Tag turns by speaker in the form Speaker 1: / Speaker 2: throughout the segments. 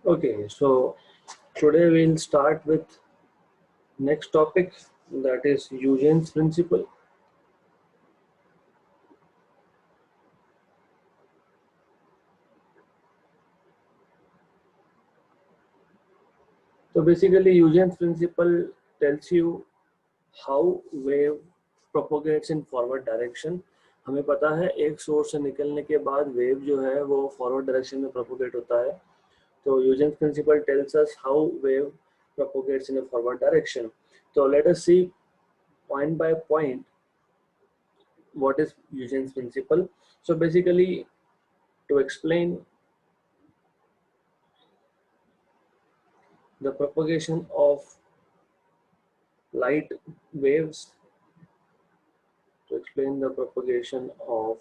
Speaker 1: Okay, so today we'll start with next topic, that is Eugene's principle. So basically Eugene's principle tells you how wave propagates in forward direction. हमें पता है एक source से निकलने के बाद wave जो है वो फॉरवर्ड डायरेक्शन में प्रोपोगेट होता है. तो Eugene's principle tells us how wave propagates in a forward direction. So let us see point by point what is Eugene's principle. So basically, to explain the propagation of light waves, to explain the propagation of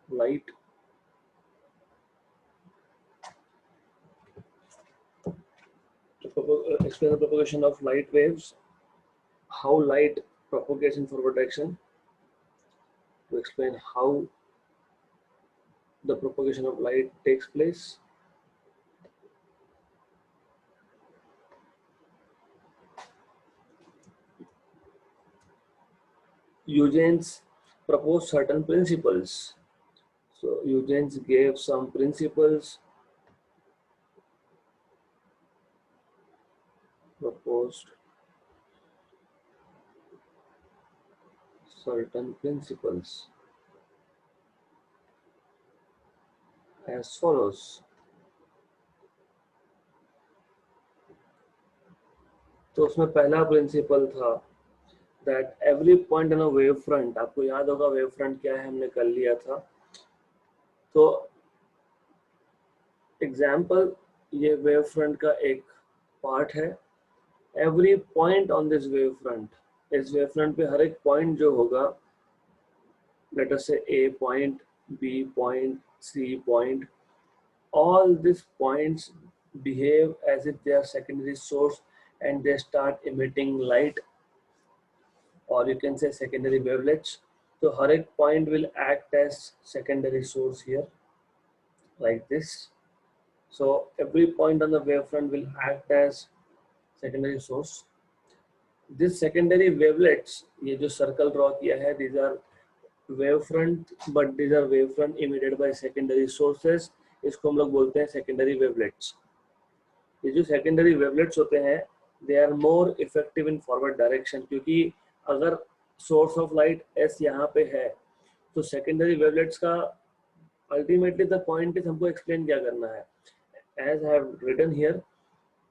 Speaker 1: light explain the propagation of light waves, how light propagates in forward direction, to explain how the propagation of light takes place. Eugene's proposed certain principles. So Eugene's gave some principles, proposed certain principles as follows. तो उसमें पहला principal था that every point on a wave front, आपको याद होगा wave front क्या है, हमने कर लिया था. तो एग्जाम्पल, ये वेव फ्रंट का एक पार्ट है. Every point on this wave front, इस वेव फ्रंट पे हर एक पॉइंट जो होगा, let us say A point, B point, C point, all these points behave as if they are secondary source and they start emitting light, or you can say secondary wavelets. So हर एक point will act as secondary source here, like this. So every point on the wavefront will act as secondary source. This secondary wavelets, ये जो circle draw किया है, these are wavefront, but these are wavefront emitted by secondary sources. इसको हम लोग बोलते हैं secondary wavelets. ये जो secondary wavelets होते हैं, they are more effective in forward direction, क्योंकि अगर source of light S यहाँ पे है, तो secondary wavelets का ultimately the point is हमको explain क्या करना है. As I have written here,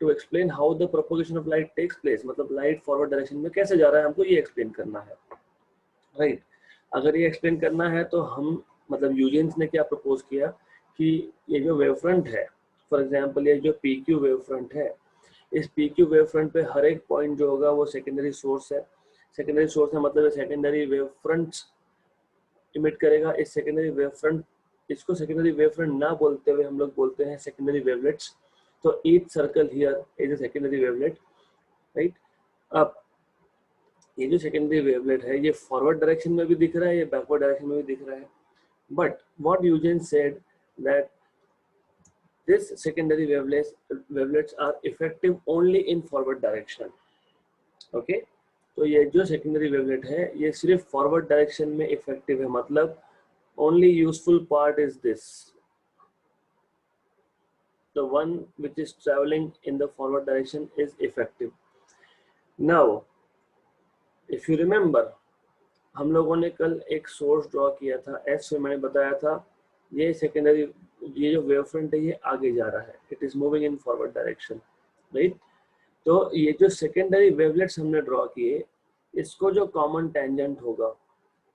Speaker 1: to explain how the propagation of light takes place, मतलब light forward direction में कैसे जा रहा है, हमको ये explain करना है, right? अगर ये explain करना है तो हम मतलब यूजेन्स ने क्या propose किया कि ये जो wave front है, for example ये जो PQ wave front है, इस PQ wave front पे हर एक point जो होगा वो secondary source है. secondary source है मतलब secondary wave fronts emit करेगा. इस secondary wave front, इसको secondary wave front ना बोलते हुए हम लोग बोलते हैं secondary wavelets. तो each circle here is a secondary wavelet, right? अब ये जो secondary wavelet है, ये forward direction में भी दिख रहा है, ये backward direction में भी दिख रहा है. But what Eugene said that this secondary wavelets are effective only in forward direction. Okay? तो ये जो secondary wavelet है, ये सिर्फ forward direction में effective है. मतलब only useful part is this, the one which is traveling in the forward direction is effective. Now, if you remember, हम लोगों ने कल एक सोर्स ड्रॉ किया था एस में, मैंने बताया था ये सेकेंडरी, ये जो वेव फ्रंट है ये आगे जा रहा है, it is moving in forward direction, right? तो ये जो सेकेंडरी वेवलेट्स हमने ड्रॉ किए, इसको जो कॉमन टेंजेंट होगा,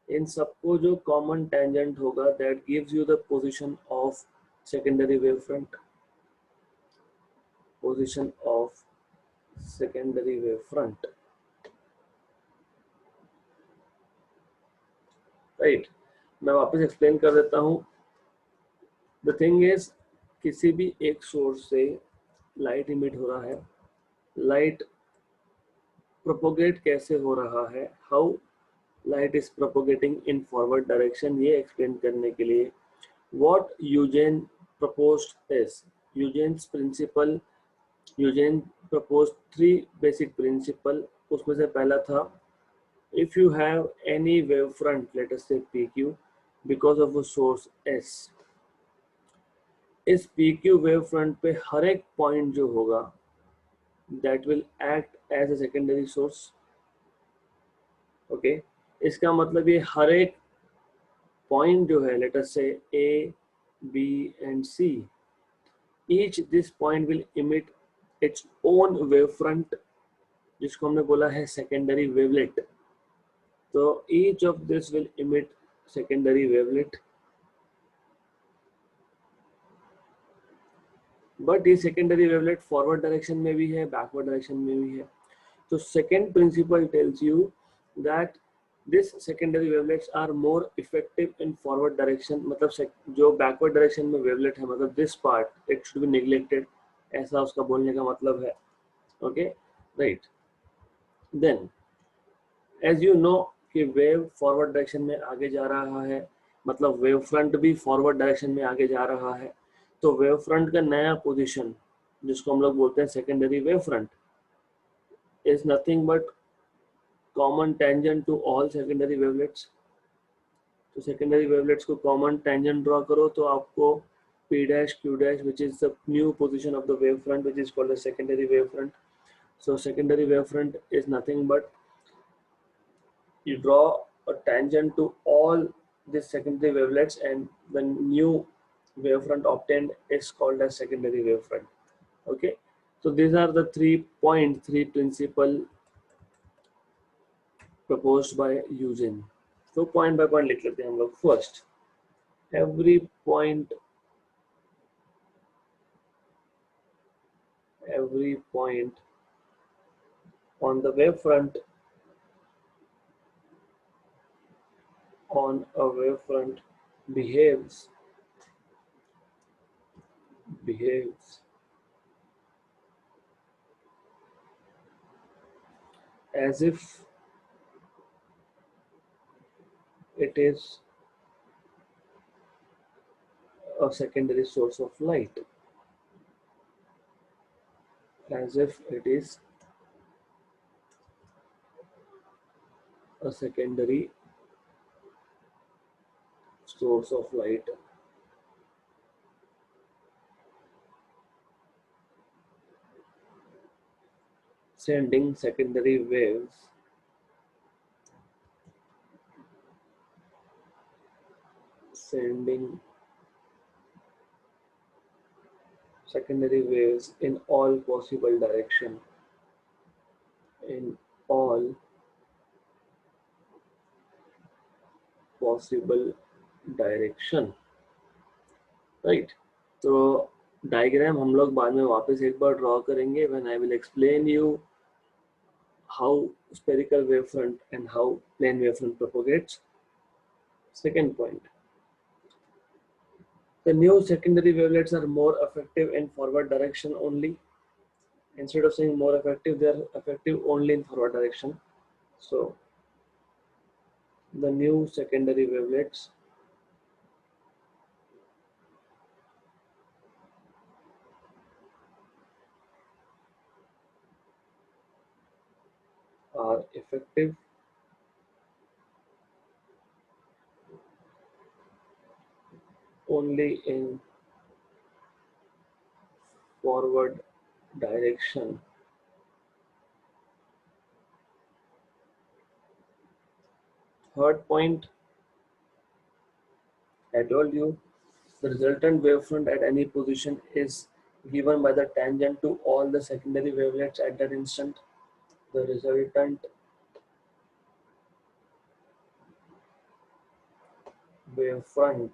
Speaker 1: इन सबको जो कॉमन टेंजेंट होगा, that gives you the position of secondary wave front, position of secondary wave front, right? मैं वापस एक्सप्लेन कर देता हूँ. द थिंग इज, किसी भी एक सोर्स से लाइट इमिट हो रहा है, लाइट प्रोपोगेट कैसे हो रहा है, how light is propagating in forward direction, ये एक्सप्लेन करने के लिए what Huygens proposed is Huygens principle, Huygens propose 3 basic principle. उसमें से पहला था, if you have any wave front, let us say PQ, because of a source S, इस PQ wave front पे हर एक पॉइंट जो होगा that will act as a secondary source. Okay, इसका मतलब ये हर एक पॉइंट जो है, let us say A, B and C, each this point will emit its own wave front, जिसको हमने बोला है secondary wavelet. तो each of this will emit secondary wavelet. But ये सेकेंडरी वेवलेट फॉरवर्ड डायरेक्शन में भी है, बैकवर्ड डायरेक्शन में भी है. तो second principle tells you that this secondary wavelets are more effective in forward direction. मतलब जो बैकवर्ड डायरेक्शन में वेवलेट है, मतलब this part it should be neglected, ऐसा उसका बोलने का मतलब है. Okay, right. Then as you know कि वेव फॉरवर्ड डायरेक्शन में आगे जा रहा है, मतलब वेव फ्रंट भी फॉरवर्ड डायरेक्शन में आगे जा रहा है. तो वेव फ्रंट का नया पोजीशन, जिसको हम लोग बोलते हैं secondary wave front, is nothing but common tangent to all secondary wavelets. तो सेकेंडरी वेवलेट्स को कॉमन टेंजेंट ड्रॉ करो तो आपको P dash Q dash, which is the new position of the wave front, which is called a secondary wave front. So secondary wave front is nothing but you draw a tangent to all these secondary wavelets, and the new wavefront obtained is called as secondary wavefront. Okay, so these are the 3 principle proposed by Eugen. So point by point लिख लेते हैं हम लोग. First, every point on the wavefront behaves as if it is a secondary source of light. As if it is a secondary source of light. Sending secondary waves in all possible direction, in all possible direction, right? तो diagram हम लोग बाद में वापस एक बार draw करेंगे when I will explain you how spherical wavefront and how plane wavefront propagates. Second point, the new secondary wavelets are more effective in forward direction only. Instead of saying more effective, they are effective only in forward direction. So the new secondary wavelets are effective only in forward direction. Third point, I told you the resultant wavefront at any position is given by the tangent to all the secondary wavelets at that instant. The resultant wavefront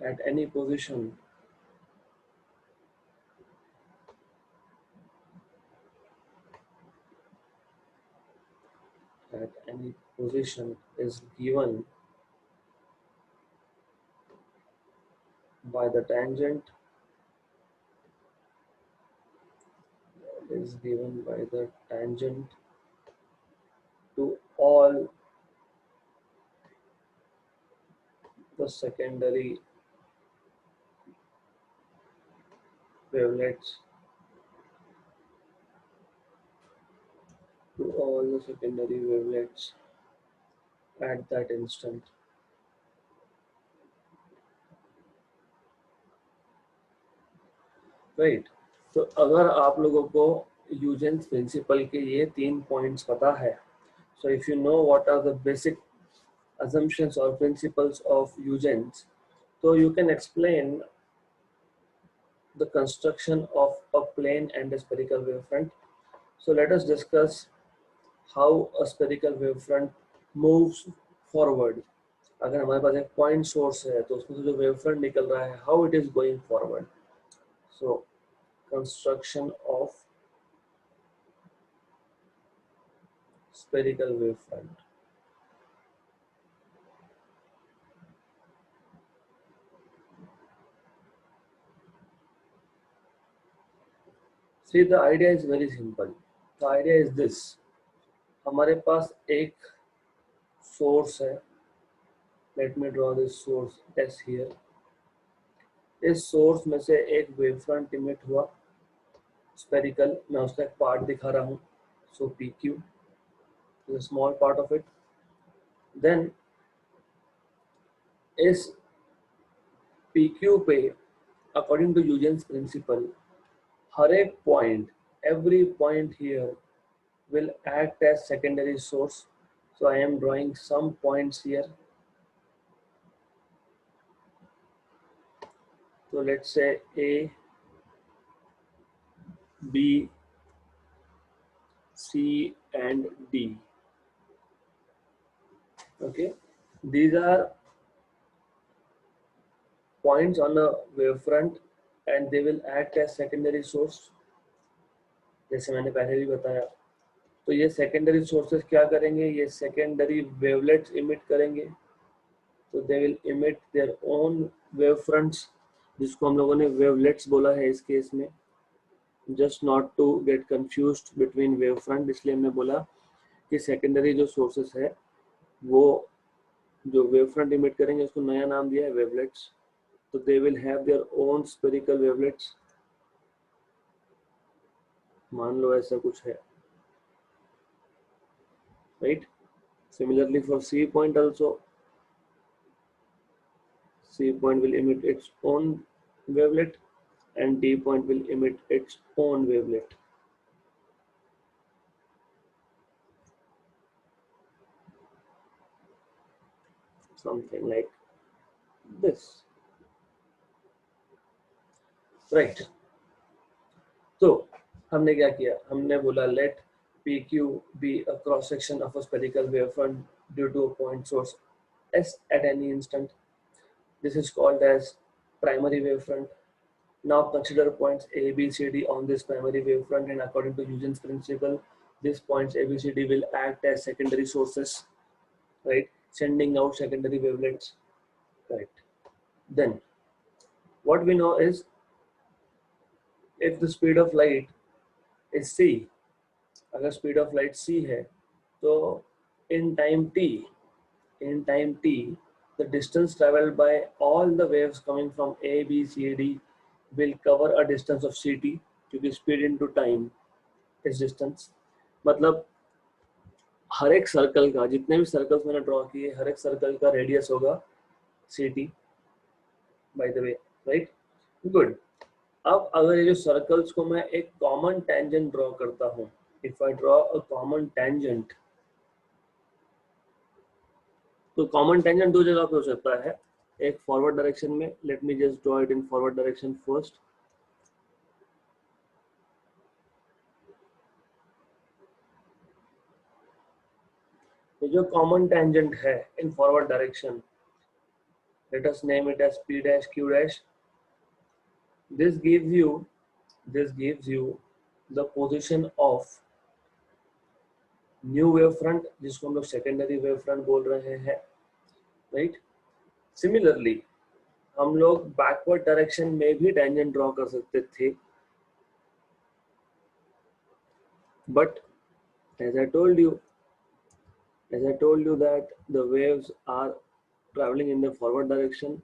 Speaker 1: at any position is given by the tangent to all the secondary wavelets to all the secondary wavelets at that instant. Right, तो अगर आप लोगों को Huygens principle के ये 3 points पता है, so if you know what are the basic assumptions or principles of Huygens, so you can explain the construction of a plane and a spherical wavefront. So let us discuss how a spherical wavefront moves forward. अगर हमारे पास एक point source है तो उसमें से जो wavefront निकल रहा है, how it is going forward. So construction of spherical wavefront. See, the idea is very simple. The idea is this. हमारे पास एक सोर्स है. Let me draw this source S here. इस सोर्स में से एक वेवफ्रंट इमिट हुआ spherical. मैं उसका एक पार्ट दिखा रहा हूँ. So PQ is a small part of it. Then इस PQ पे according to Huygens principle, हर एक point, every point here will act as secondary source. So I am drawing some points here. So let's say A, B, C and D. Okay, these are points on a wavefront and they will act as secondary source. जैसे मैंने पहले भी बताया, तो ये secondary sources क्या करेंगे, ये secondary wavelets emit करेंगे. तो they will emit their own wavefronts, जिसको हम लोगों ने wavelets बोला है इस केस में. Just not to get confused between wavefront, इसलिए हमने बोला कि secondary जो sources है वो जो wavefront emit करेंगे उसको नया नाम दिया है wavelets. तो they will have their own spherical wavelets. मान लो ऐसा कुछ है, right? Similarly for C point also, C point will emit its own wavelet and D point will emit its own wavelet. Something like this, right? तो हमने क्या किया, हमने बोला let PQ be a cross section of a spherical wavefront due to a point source S at any instant. This is called as primary wavefront. Now consider points A, B, C, D on this primary wavefront, and according to Huygens principle, these points A, B, C, D will act as secondary sources, right? Sending out secondary wavelets, right? Then what we know is if the speed of light is c, अगर speed of light c है, तो in time t, the distance traveled by all the waves coming from A, B, C, D will cover a distance of ct, क्योंकि speed into time is distance. मतलब हर एक circle का, जितने भी circles मैंने draw किए, हर एक सर्कल का रेडियस होगा ct, by the way, right? Good. अब अगर ये जो सर्कल्स को मैं एक कॉमन टेंजेंट ड्रॉ करता हूँ, if I draw a common tangent, तो कॉमन टेंजेंट दो जगह पे हो सकता है. एक फॉरवर्ड डायरेक्शन में, let me just draw it in forward direction first. ये जो कॉमन टेंजेंट है in forward direction, let us name it as p dash q dash. this gives you the position of new wave front, जिसको हम लोग secondary wave front बोल रहे हैं, right? Similarly हम लोग बैकवर्ड डायरेक्शन में भी टेंजेंट ड्रॉ कर सकते थे, but as I told you that the waves are traveling in the forward direction,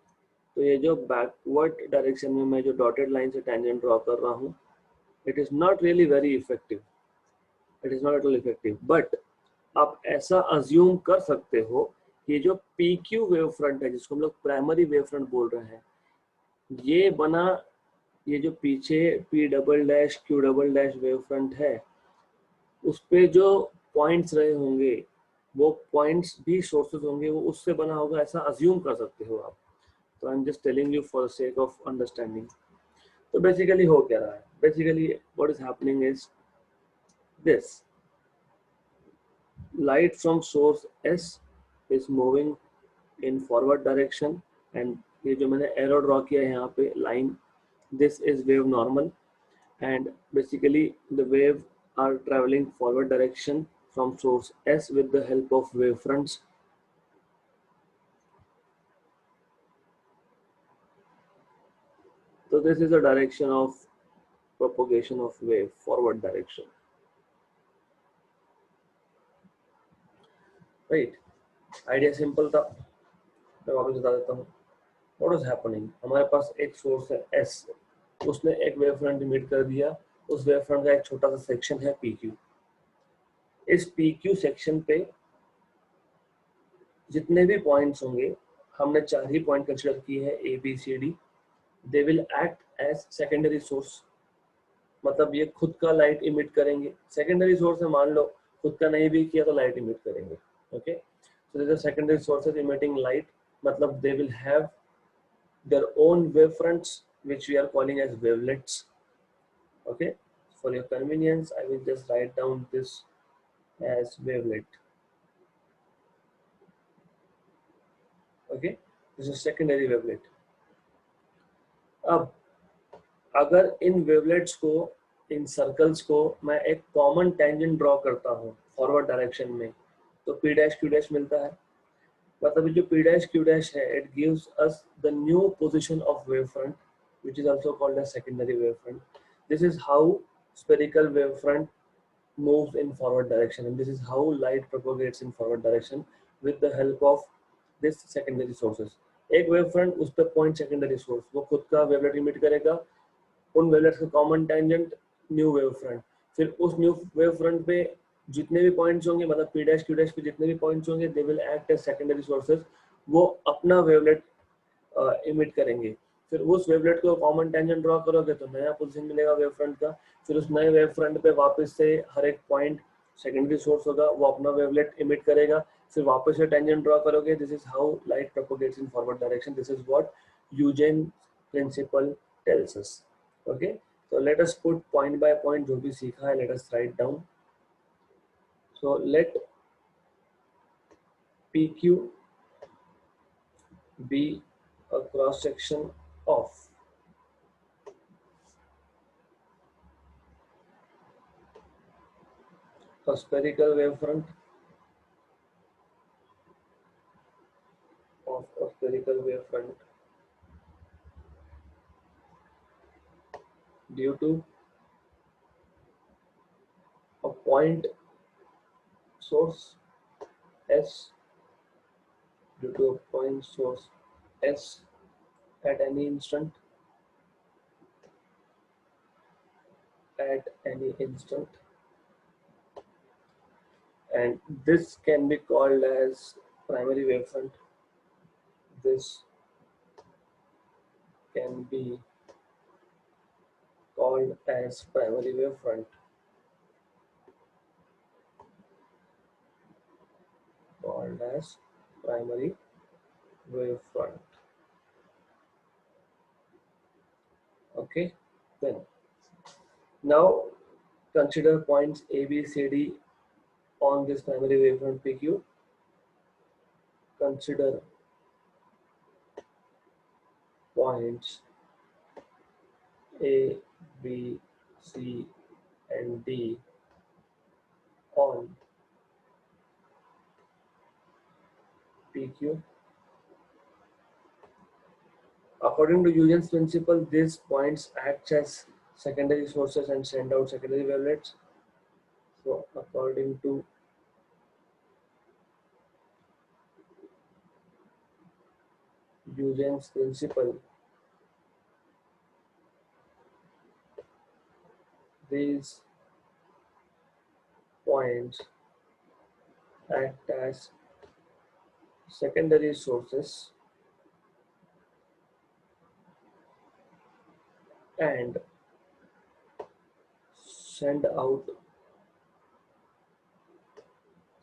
Speaker 1: तो ये जो बैकवर्ड डायरेक्शन में मैं जो डॉटेड लाइन से टेंजेंट ड्रॉ कर रहा हूँ, it is not really very effective, it is not at all effective, but आप ऐसा अज्यूम कर सकते हो कि जो पी क्यू वेव फ्रंट है, जिसको हम लोग प्राइमरी वेव फ्रंट बोल रहे हैं, ये बना, ये जो पीछे P double dash Q double dash wave front है, उस पे जो पॉइंट्स रहे होंगे, वो पॉइंट्स भी सोर्सेज होंगे, वो उससे बना होगा, ऐसा अज्यूम कर सकते हो आप। तो I am just telling you for sake of understanding. तो बेसिकली हो क्या रहा है, basically what is happening is this, light from source S is moving in forward direction, and ये जो मैंने arrow draw किया है यहाँ पे line, this is wave normal, and basically the wave are traveling forward direction from source S with the help of wave fronts. So this is the direction of propagation of wave, forward direction, right? Idea simple था, मैं वापस बता देता हूँ। What is happening, हमारे पास एक source है S, उसने एक वेव फ्रंट इमिट कर दिया, उस वेव फ्रंट का एक छोटा सा सेक्शन है PQ। इस PQ सेक्शन पे जितने भी पॉइंट्स होंगे, हमने 4 ही पॉइंट कंसीडर किए हैं, A B C D, they will act as secondary source, मतलब ये खुद का लाइट इमिट करेंगे। सेकेंडरी सोर्स है, मान लो खुद का नहीं भी किया तो लाइट इमिट करेंगे, okay. So this secondary sources emitting light, मतलब they will have their own wave fronts, which we are calling as wavelets, okay. For your convenience, I will just write down this as wavelet, okay. This is secondary wavelet. अब अगर इन wavelets को, इन circles को मैं एक common tangent draw करता हूँ forward direction में, तो पी डैश क्यू डैश मिलता है। मतलब जो पी डैश क्यू डैश है, it gives us the new position of wave front, which is also called as secondary wavefront. This is how spherical wavefront moves in forward direction, and this is how light propagates in forward direction with the help of this secondary sources. एक wave front, उस पर point secondary source, वो खुद का wavelet emit करेगा, उन wavelets का common tangent new wave front, फिर उस न्यू वेव फ्रंट पे जितने भी पॉइंट्स होंगे, मतलब पी डैश क्यू डैश पे जितने भी पॉइंट्स होंगे, they will act as secondary sources, वो अपना वेवलेट इमिट करेंगे। फिर उस वेवलेट को कॉमन टेंजेंट ड्रॉ करोगे तो नया पोजीशन मिलेगा वेव फ्रंट का, फिर उस नए वेव फ्रंट पे वापस से हर एक पॉइंट सेकेंडरी सोर्स होगा, वो अपना वेवलेट इमिट करेगा, फिर वापस से टेंजेंट ड्रॉ करोगे। This is how light propagates in forward direction, this is what Huygens principle tells us, okay. So let us put point by point जो भी सीखा है, let us write down. So let PQ be a cross section of a spherical wavefront due to a point source S, due to a point source S at any instant, and this can be called as primary wavefront. This can be called as primary wavefront, called as primary wavefront. Okay, then now consider points A, B, C, D on this primary wavefront PQ. Consider points A, B, C, and D on PQ. According to Huygens principle, these points act as secondary sources and send out secondary wavelets. So according to Huygens principle, these points act as secondary sources and send out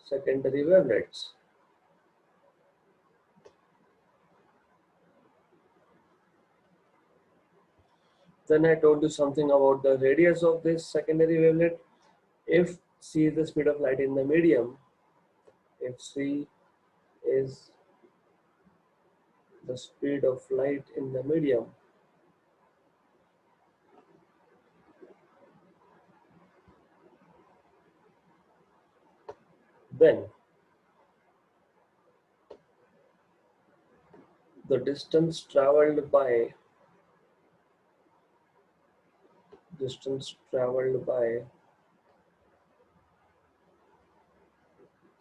Speaker 1: secondary wavelets. Then I told you something about the radius of this secondary wavelet. If c is the speed of light in the medium, if c is the speed of light in the medium, then the distance traveled by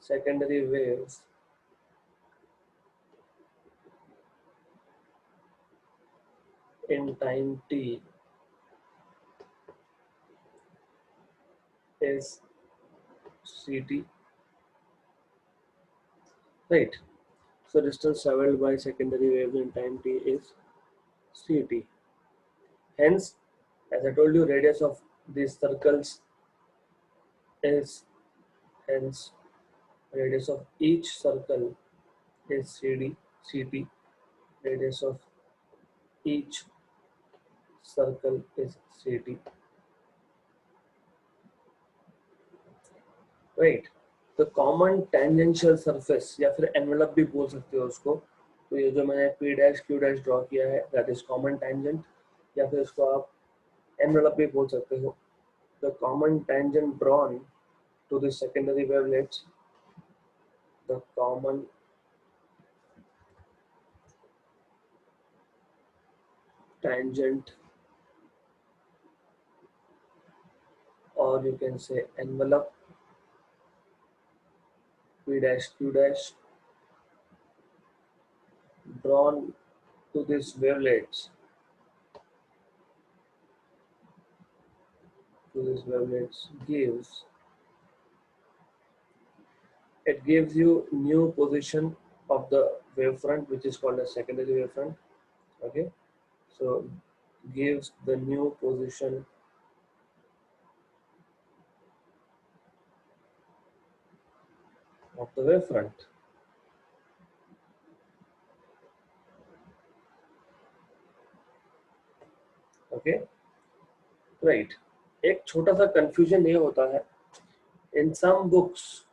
Speaker 1: secondary waves in time t is ct, right? So distance traveled by secondary waves in time t is ct. Hence, as I told you, radius of these circles is, hence radius of each circle is ct. Radius of each circle is ct, right? तो common tangential surface या फिर envelope भी बोल सकते हो उसको, तो ये जो मैंने p dash q dash draw किया है दैट इज कॉमन टेंजेंट, या फिर इसको आप एनवेलप भी बोल सकते हो. The common tangent drawn to the secondary wavelets, the common tangent, or you can say envelope p dash q dash drawn to these wavelets, gives, it gives you new position of the wavefront, which is called a secondary wavefront. Okay, so gives the new position of the wavefront. Okay, right. एक छोटा सा confusion ये होता है, in some books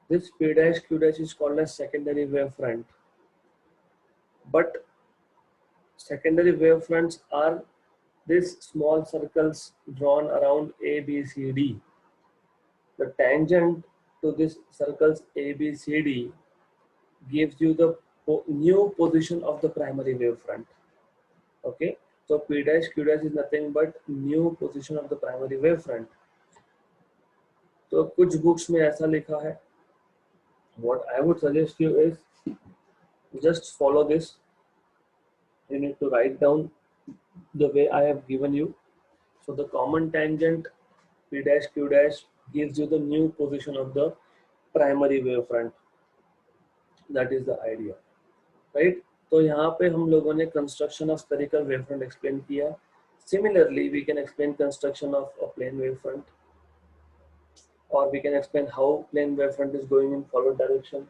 Speaker 1: this p dash q dash is called as secondary wavefront, but secondary wavefronts are these small circles drawn around A, B, C, D. The tangent to these circles A, B, C, D gives you the new position of the primary wavefront. Okay, so P dash Q dash is nothing but new position of the primary wavefront. तो कुछ books में ऐसा लिखा है. What I would suggest you is just follow this. You need to write down the way I have given you. So the common tangent P dash Q dash gives you the new position of the primary wavefront. That is the idea, right? तो यहाँ पे हम लोगों ने construction of spherical wavefront explain किया. Similarly, we can explain construction of a plane wavefront, or we can explain how plane wavefront is going in forward direction.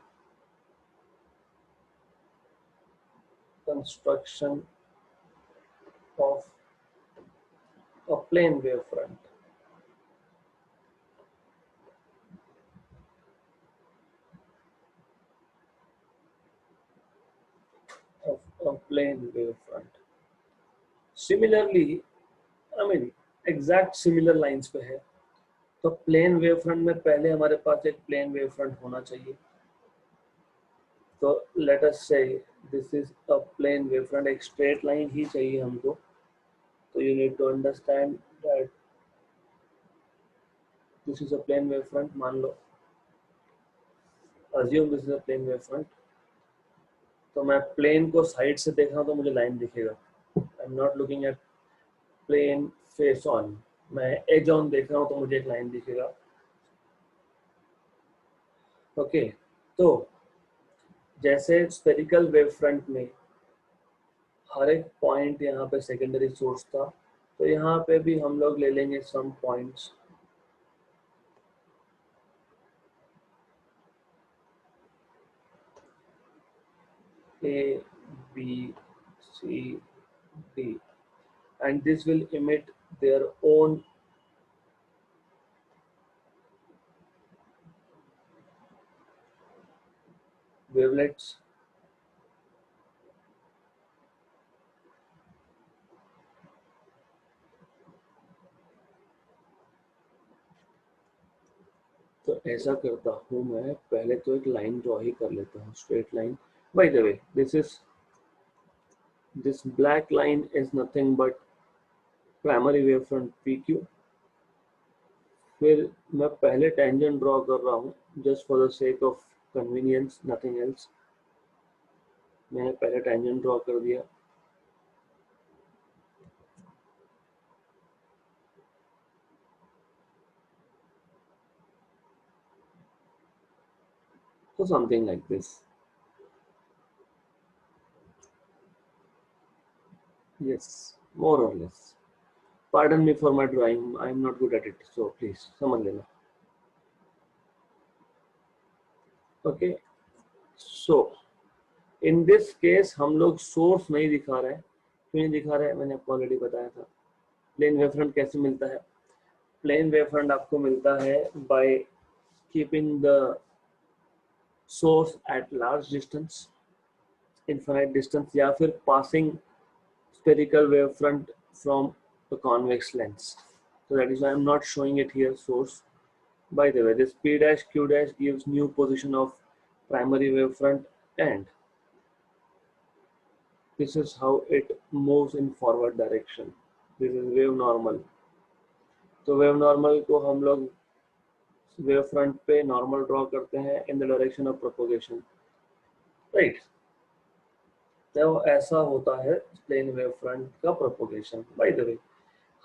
Speaker 1: Construction of a plane wavefront. Of a plane wavefront. Similarly, I mean exact similar lines पे है. तो plane wavefront में पहले हमारे पास एक plane wavefront होना चाहिए. तो let us say this is a plane wavefront, एक स्ट्रेट लाइन ही चाहिए हमको. तो you need to understand that this is a plane wavefront. मान लो, assume this is a plane wavefront. तो मैं प्लेन को साइड से देख रहा हूँ तो मुझे लाइन दिखेगा। I am not looking at plane face on, मैं एज ऑन देख रहा हूँ तो मुझे एक लाइन दिखेगा। ओके, तो जैसे स्फेरिकल वेव फ्रंट में हर एक पॉइंट यहाँ पे सेकेंडरी सोर्स था, तो यहाँ पे भी हम लोग ले लेंगे some points A, B, C, D, and this will emit their own wavelets. तो ऐसा करता हूँ मैं, पहले तो एक लाइन ड्रॉ ही कर लेता हूँ, straight line. Bye the way, this black line is nothing but primary wavefront PQ। फिर मैं पहले टेंजेंट ड्रॉ कर रहा हूँ just for the sake of convenience, nothing else. मैंने पहले टेंजेंट ड्रॉ कर दिया। So something like this. Yes, more or less. Pardon me for my drawing. I'm not good at it, so please समझ लेना। Okay, so in this case हम लोग source नहीं दिखा रहे हैं। क्यों नहीं दिखा रहे हैं, मैंने आपको ऑलरेडी बताया था। प्लेन वेवफ्रंट कैसे मिलता है? प्लेन वेवफ्रंट आपको मिलता है by keeping the source at large distance, infinite distance, या फिर passing spherical wavefront from the convex lens. So that is why I'm not showing it here, source. By the way, this P dash Q dash gives new position of primary wavefront, and this is how it moves in forward direction. This is wave normal. तो wave normal को हम लोग wave front पे normal draw करते हैं in the direction of propagation, right. तो ऐसा होता है प्लेन वेव फ्रंट का प्रोपोगेशन। बाय द वे,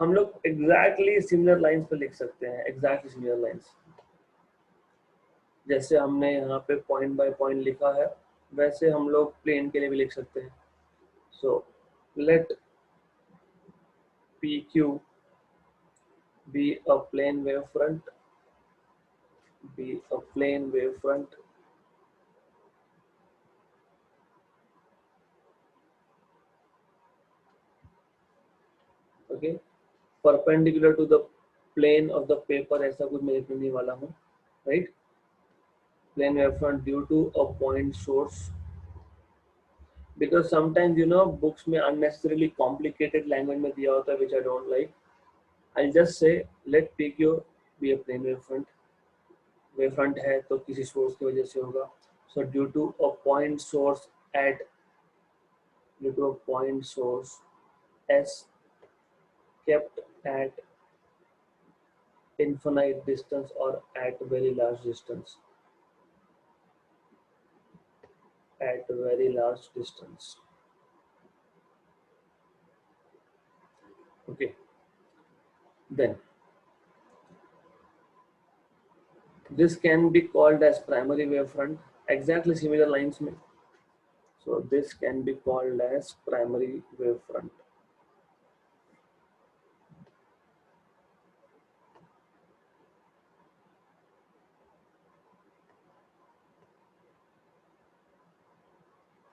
Speaker 1: हम लोग एग्जैक्टली सिमिलर लाइंस पे लिख सकते हैं, एग्जैक्टली सिमिलर लाइंस। जैसे हमने यहाँ पे पॉइंट बाय पॉइंट लिखा है, वैसे हम लोग प्लेन के लिए भी लिख सकते हैं। So let PQ be a plane wavefront, be a plane wavefront, okay, perpendicular to the plane of the paper, ऐसा कुछ मैं लिखने वाला हूँ, right? Plane wavefront due to a point source, because sometimes books में unnecessarily complicated language में दिया होता है which I don't like. I'll just say let PQ be a plane wavefront. Wavefront है तो किसी सोर्स की वजह से होगा। So due to a point source S kept at infinite distance or at very large distance, okay, then this can be called as primary wavefront, exactly similar lines में। So this can be called as primary wavefront।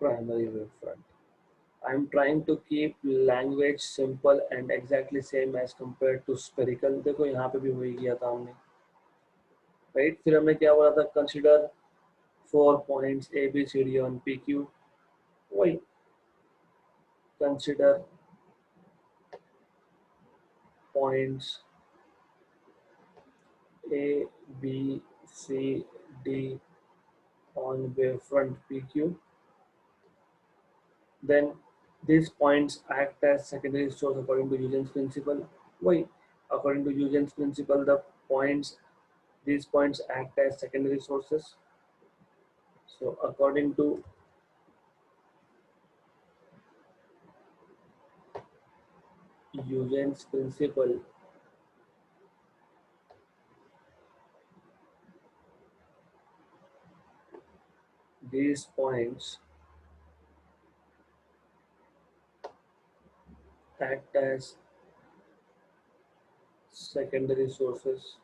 Speaker 1: Primary wavefront। I'm trying to keep language simple and exactly same as compared to spherical। देखो यहाँ पे भी वही किया था हमने, right. फिर हमने क्या बोला था, consider 4 points ABCD on PQ, वही consider points A, B, C, D on wavefront PQ, then these points act as secondary source according to Huygens principle. Why? According to Huygens principle, these points act as secondary sources. So according to Huygens principle these points act as secondary sources.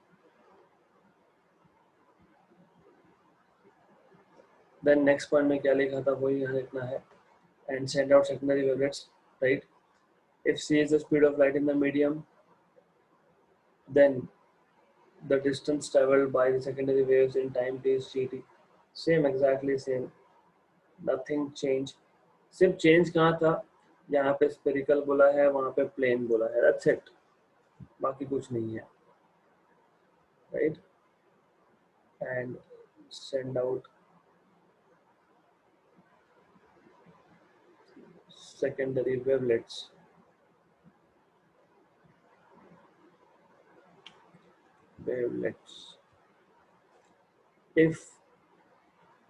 Speaker 1: Then next point में क्या लिखा था वही यहाँ लिखना है. And send out secondary wavelets, right? If c is the speed of light in the medium, then the distance traveled by the secondary waves in time t is ct. Same, exactly same. Nothing change. सिर्फ change कहाँ था? यहाँ पे spherical बोला है, वहाँ पे plane बोला है. That's it. बाकी कुछ नहीं है, right? And send out secondary wavelets. If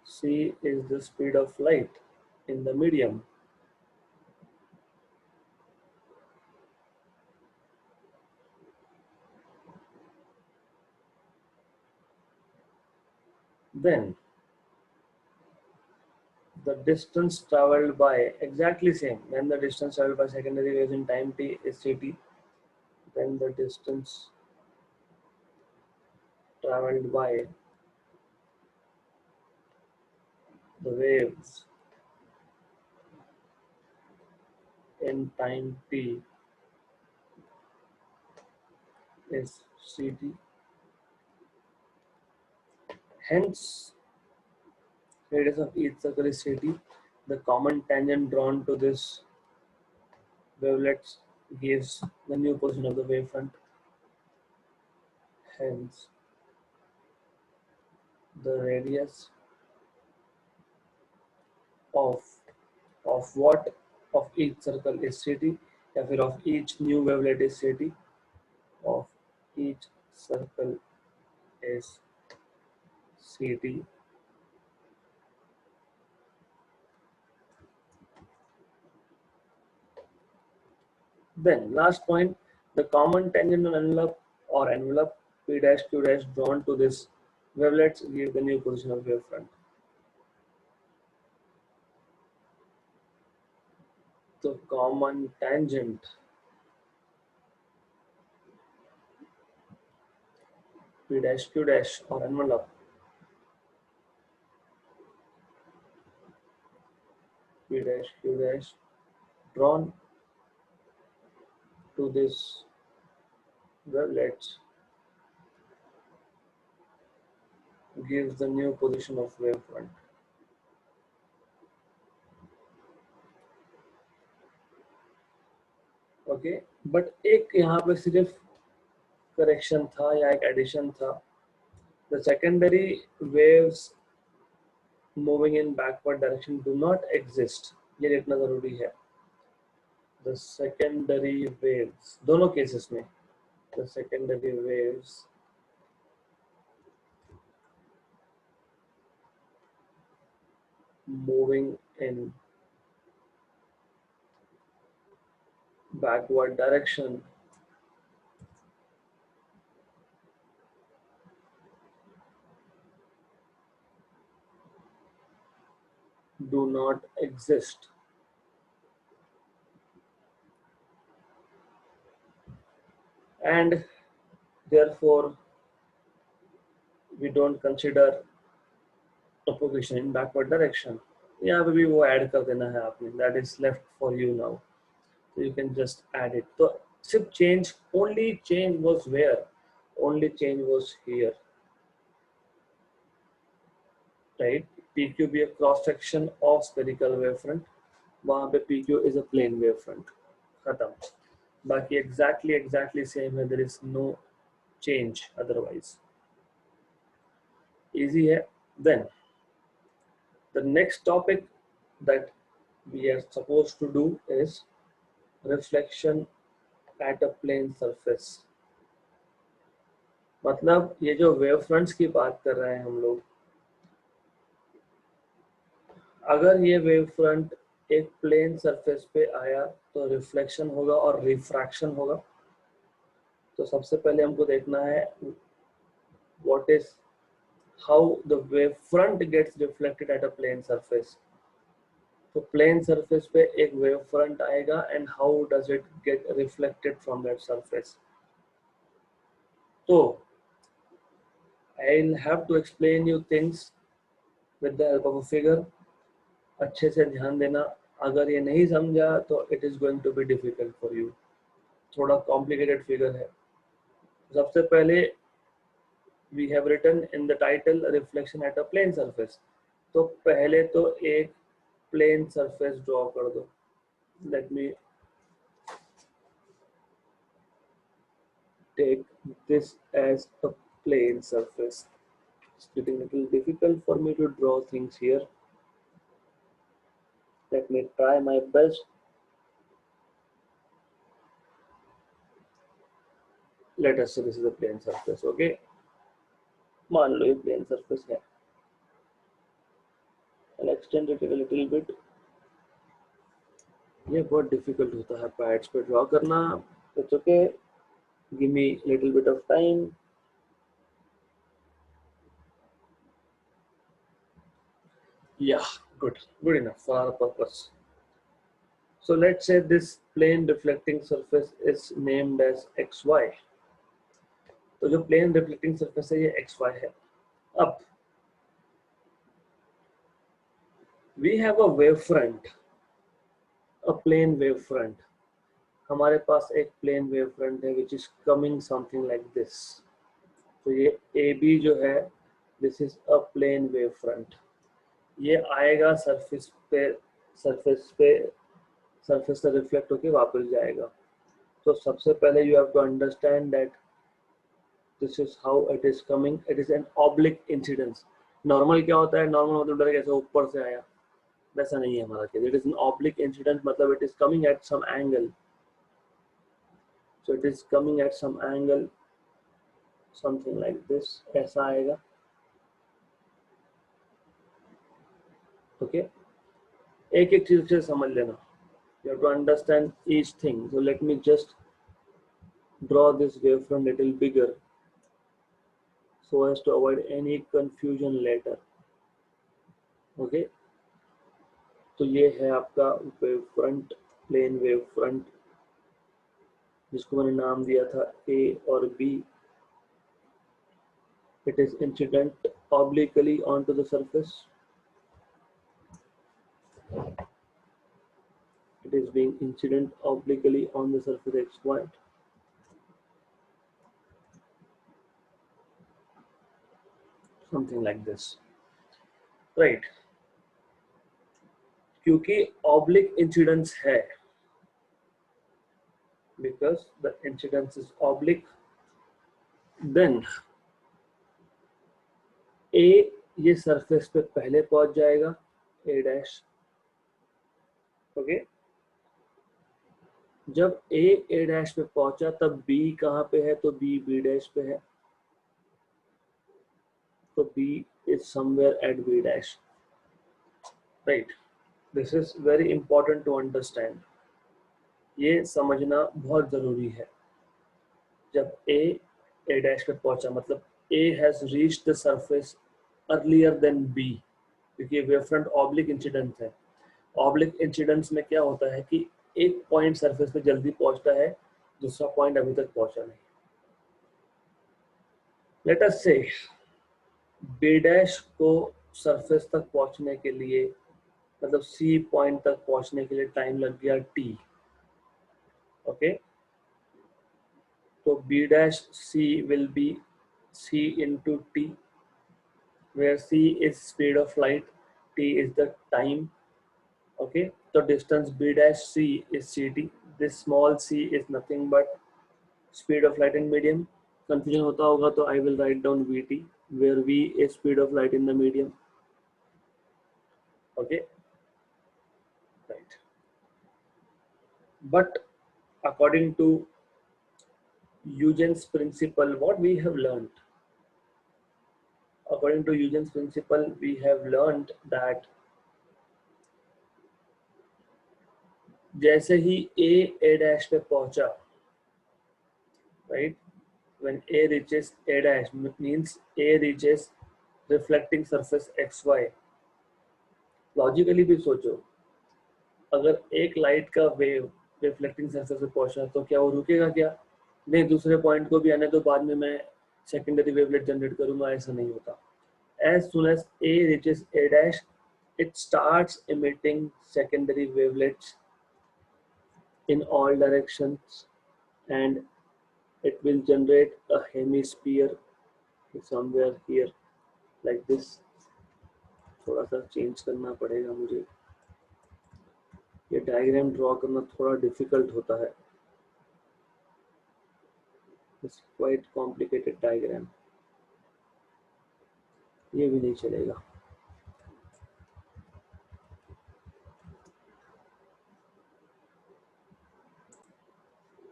Speaker 1: c is the speed of light in the medium, then the distance traveled by, exactly same, when the distance traveled by secondary waves in time t is ct, then the distance traveled by the waves in time t is ct. Hence, radius of each circle is ct. The common tangent drawn to this wavelets gives the new position of the wavefront. Hence, the radius of what, of each circle is ct, या फिर of each new wavelet is ct, of each circle is ct. Then last point, the common tangent envelope or envelope p dash q dash drawn to this wavelets give the new position of wavefront. The common tangent p dash q dash or envelope p dash q dash drawn to this wavelets gives the new position of wavefront. Okay, but एक यहाँ पे सिर्फ correction था या एक addition था. The secondary waves moving in backward direction do not exist, ये लिखना जरूरी है. द सेकेंडरी वेव्स दोनों केसेस में, the secondary waves moving in backward direction do not exist. And therefore we don't consider propagation in backward direction. यहाँ पे भी वो ऐड कर देना है आपने, that is left for you now, so you can just add it. तो सिर्फ change, only change was where, only change was here, right? PQ be a cross section of spherical wavefront, वहाँ पे PQ is a plane wavefront, खत्म. बाकी exactly same है, there is no change otherwise. Easy है. Then the next topic that we are supposed to do is reflection at a plane surface. मतलब ये जो wave fronts की बात कर रहे हैं हम लोग, अगर ये वेव फ्रंट एक प्लेन सरफेस पे आया तो रिफ्लेक्शन होगा और रिफ्रैक्शन होगा। तो सबसे पहले हमको देखना है what is how the wave front gets reflected at a plane surface. तो प्लेन सरफेस पे एक वेव फ्रंट आएगा and how does it get reflected from that surface. तो I'll have to explain you things with the help of a figure. अच्छे से ध्यान देना, अगर ये नहीं समझा तो it is going to be difficult for you. थोड़ा complicated figure है। सबसे पहले we have written in the title reflection at a plane surface. तो पहले तो एक plane surface draw कर दो। Let me take this as a plane surface. It's getting a little difficult for me to draw things here. Let me try my best. Let us say this is a plane surface, okay? मान लो ये plane surface है। I'll extend it a little bit. ये बहुत difficult होता है pads पे draw करना। It's okay. Give me a little bit of time. Yeah, good enough for our purpose. So let's say this plane reflecting surface is named as XY. तो जो plane reflecting surface है ये XY है। अब we have a wave front, a plane wave front. हमारे पास एक plane wave front है which is coming something like this. तो ये AB जो है this is a plane wave front. ये आएगा surface से रिफ्लेक्ट होके वापस जाएगा। तो सबसे पहले you have to understand that this is how it is coming. It is an oblique incidence. Normal क्या होता है? नॉर्मल मतलब डायरेक्ट ऐसे ऊपर से आया, वैसा नहीं है हमारा case. It is an oblique incidence, मतलब it is coming at some angle. So it is coming at some angle, something like this. ऐसा आएगा, okay? एक एक चीज से समझ लेना। You have to understand each thing. So let me just draw this wavefront little bigger so as to avoid any confusion later. Okay? तो ये है आपका wave front, plane wave front, जिसको मैंने नाम दिया था A और B. It is incident obliquely onto the surface. It is being incident obliquely on the surface X point. Something like this, right? क्योंकि oblique incidence है, because the incidence is oblique, then A ये surface पे पहले पहुंच जाएगा, A dash, okay? जब A dash पे पहुंचा तब B कहाँ पे है? तो B डैश पे है, तो B is somewhere at B dash, right? This is very important to understand. ये समझना बहुत जरूरी है। जब A डैश पे पहुंचा मतलब A has reached the surface earlier than B, क्योंकि वेव फ्रंट ऑब्लिक इंसिडेंस है। ऑब्लिक इंसिडेंस में क्या होता है कि एक पॉइंट सरफेस पे जल्दी पहुंचता है, दूसरा पॉइंट अभी तक पहुंचा नहीं। लेट अस से B डैश को सरफेस तक पहुंचने के लिए, मतलब C पॉइंट तक पहुंचने के लिए टाइम लग गया T, ओके? तो B dash C will be C into T, where C is speed of light, T is the time, okay? So distance B dash C is CT. This small c is nothing but speed of light in medium. Confusion होता होगा तो I will write down Vt, where V is speed of light in the medium, okay? Right. But according to Huygens principle, what we have learned, according to Huygens principle, we have learned that जैसे ही ए dash पे पहुंचा, right, when A reaches A dash means A reaches reflecting surface XY. Logically भी सोचो, अगर एक light का wave reflecting surface पे पहुंचा तो क्या वो रुकेगा क्या? नहीं, दूसरे पॉइंट को भी आने तो बाद में मैं सेकेंडरी वेवलेट जनरेट करूंगा, ऐसा नहीं होता. As soon as A reaches A dash, it starts emitting secondary wavelets in all directions and it will generate a hemisphere somewhere here like this. थोड़ा सा चेंज करना पड़ेगा मुझे, ये डायग्राम ड्रॉ करना थोड़ा डिफिकल्ट होता है. इट्स क्वाइट कॉम्प्लिकेटेड डायग्राम, ये भी नहीं चलेगा.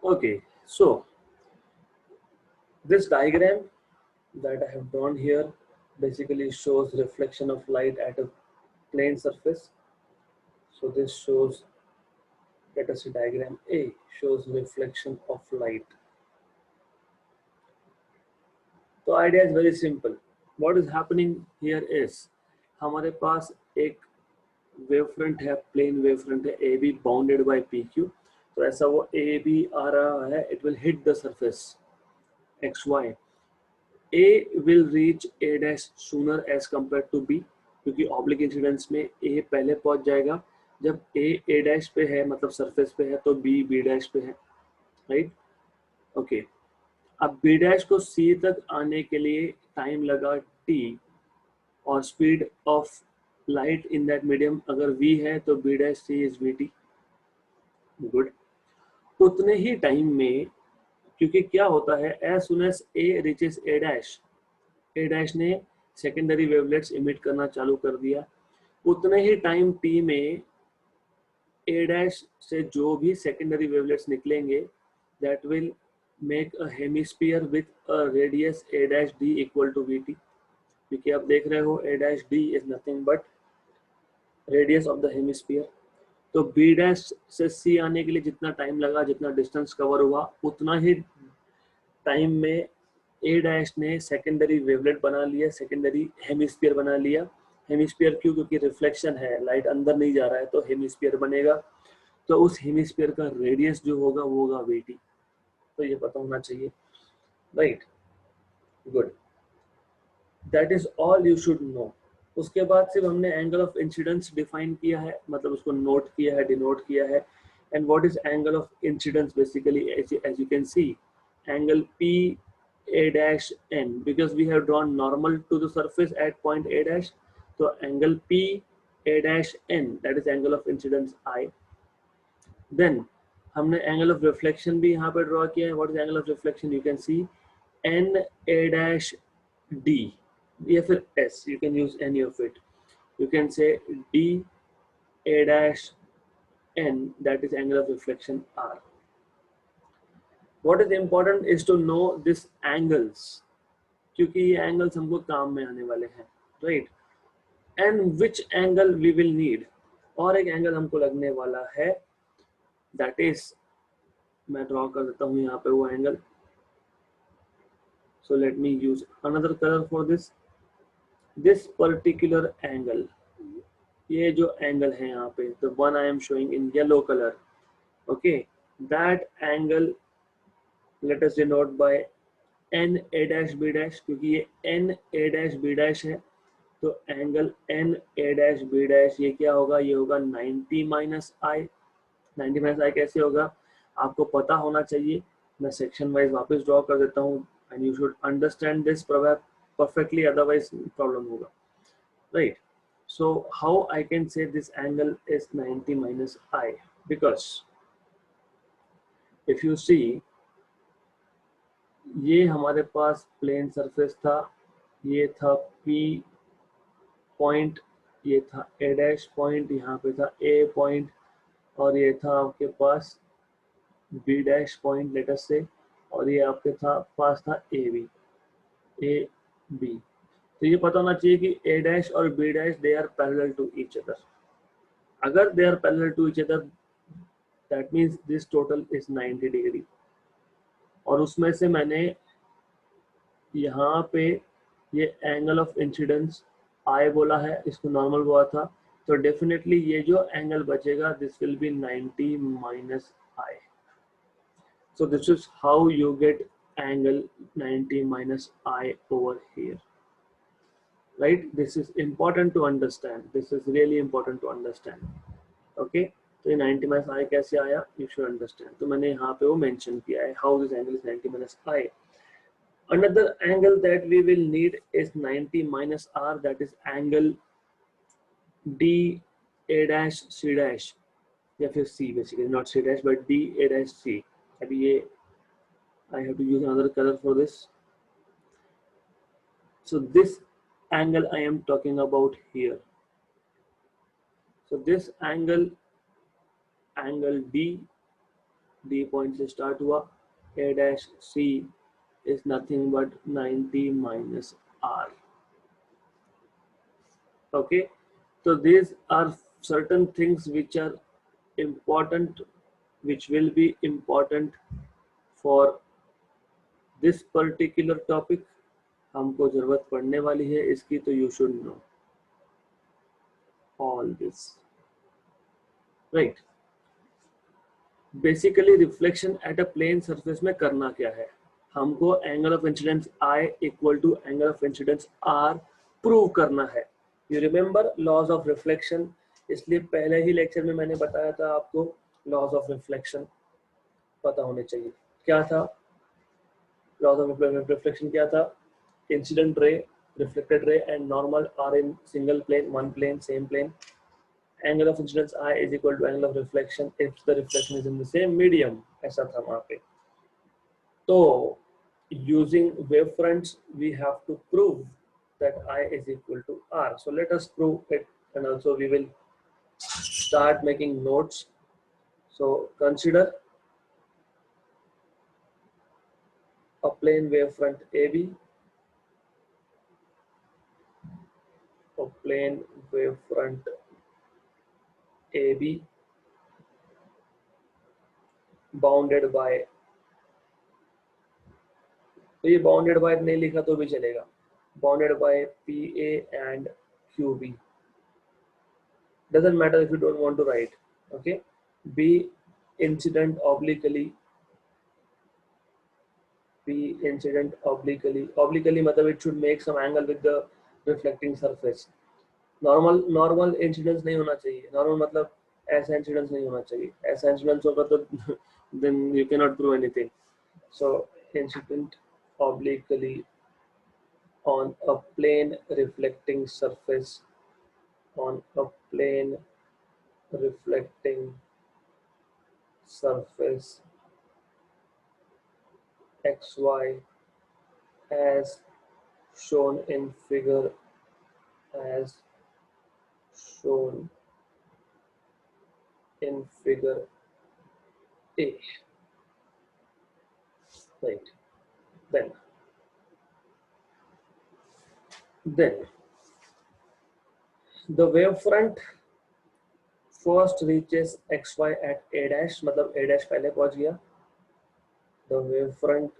Speaker 1: Okay, so this diagram that I have drawn here basically shows reflection of light at a plane surface. So this shows, let us see, diagram A shows reflection of light. The idea is very simple. What is happening here is हमारे पास एक wave front है, plane wave front है A B bounded by P Q. तो ऐसा वो A B आ रहा है, it will hit the surface X Y. A will reach A dash sooner as compare to B, क्योंकि ऑब्लिक इंसिडेंस में ए पहले पहुंच जाएगा. जब ए डैश पे है मतलब सरफेस पे है तो बी डैश पे है, राइट. ओके, अब बी डैश को सी तक आने के लिए टाइम लगा टी, और speed of light in that medium अगर v है तो b dash c is vt. Good. उतने ही टाइम में, क्योंकि क्या होता है, as soon as a reaches a dash ने सेकेंडरी वेवलेट्स इमिट करना चालू कर दिया. उतने ही टाइम t में a डैश से जो भी सेकेंडरी वेवलेट्स निकलेंगे that will make a hemisphere with a radius a dash d equal to vt. क्योंकि आप देख रहे हो a dash d is nothing but radius of the hemisphere. तो बी डैश से सी आने के लिए जितना टाइम लगा, जितना डिस्टेंस कवर हुआ, उतना ही टाइम में ए डैश ने सेकेंडरी वेवलेट बना लिया, सेकेंडरी हेमिस्फीयर बना लिया. हेमिस्फीयर क्यों? क्योंकि रिफ्लेक्शन है, लाइट अंदर नहीं जा रहा है तो हेमिस्फीयर बनेगा. तो उस हेमिस्फीयर का रेडियस जो होगा वो होगा वीटी. तो ये पता होना चाहिए, right. Good, that is all you should know. उसके बाद सिर्फ हमने एंगल ऑफ इंसिडेंस डिफाइन किया है, मतलब उसको नोट किया है, डिनोट किया है. And what is angle of incidence? Basically as you can see, angle P A dash N, because we have drawn normal to the surface at point A dash. तो angle P A dash N, that is angle of incidence I. Then हमने angle of reflection भी यहाँ पे draw किया है. What is angle of reflection? You can see N A dash D या फिर S, you can use any of it. You can say D A dash N, that is angle of reflection R. What is important is to know this angles, क्योंकि ये angles हमको काम में आने वाले हैं, right? And which angle we will need? और एक angle हमको लगने वाला है, that is, मैं ड्रॉ कर देता हूँ यहाँ पे वो angle. So let me use another color for this. This particular angle, ये जो एंगल है यहाँ पे, the one I am showing in yellow color, okay, that angle let us denote by n a dash b dash, क्योंकि ये n a dash b dash है. तो angle n a dash b dash ये क्या होगा? ये होगा 90 minus i. 90 minus i कैसे होगा? आपको पता होना चाहिए. मैं सेक्शन वाइज वापस ड्रॉ कर देता हूँ and you should understand this perfectly, otherwise problem होगा, right? So how I can say this angle is 90 minus I? Because if you see, ये हमारे पास प्लेन सरफेस था, ये था P पॉइंट, ये था A डैश पॉइंट, यहाँ पे था A पॉइंट, और ये था आपके पास B dash point let us से, और ये आपके पास था A B. तो ये पता होना चाहिए कि A डैश और B dash they are parallel to each other. अगर they are parallel to each other, that means this total is 90 degree, और उसमें से मैंने यहाँ पे ये एंगल ऑफ इंसिडेंस आई बोला है, इसको नॉर्मल बोला था, तो डेफिनेटली ये जो एंगल बचेगा this will be 90 minus I. So this is how you get angle 90 minus I over here, right? This is important to understand. This is really important to understand. Okay, तो ये 90 minus I कैसे आया? You should understand. तो मैंने यहाँ पे वो mention किया है how this angle is 90 minus I. Another angle that we will need is 90 minus R, that is angle D A dash C dash, या फिर C basically, not C dash but D A dash C. अभी ये I have to use another color for this. So this angle I am talking about here. So this angle D, D point से start हुआ, A dash C is nothing but 90 minus R. Okay, so these are certain things which are important, which will be important for this particular topic. हमको जरूरत पड़ने वाली है इसकी, तो you should know all this, right? Basically reflection at a plane surface में करना क्या है, हमको angle of incidence I equal to angle of incidence R prove करना है. You remember laws of reflection, इसलिए पहले ही लेक्चर में मैंने बताया था आपको लॉज ऑफ रिफ्लेक्शन पता होने चाहिए. क्या था लॉज ऑफ रिफ्लेक्शन? क्या था? Incident ray, reflected ray and normal are in single plane, one plane, same plane. Angle of incidence I is equal to angle of reflection if the reflection is in the same medium. ऐसा था वहाँ पे. तो using wave fronts we have to prove that I is equal to R. So let us prove it, and also we will start making notes. So consider a plane wavefront AB, a plane wavefront AB bounded by, तो ये bounded by नहीं लिखा तो भी चलेगा, bounded by PA and QB. Doesn't matter if you don't want to write. Okay, B incident obliquely, B incident obliquely. Obliquely मतलब it should make some angle with the reflecting surface. Normal incidence नहीं होना चाहिए. Normal मतलब ऐसा incidence नहीं होना चाहिए. ऐसा incidence होगा तो then you cannot prove anything. So incident obliquely on a plane reflecting surface, on a plane reflecting surface XY as shown in figure, as shown in figure A. Right. Then the wavefront first reaches XY at A dash, मतलब A dash पहले पहुंच गया. The wavefront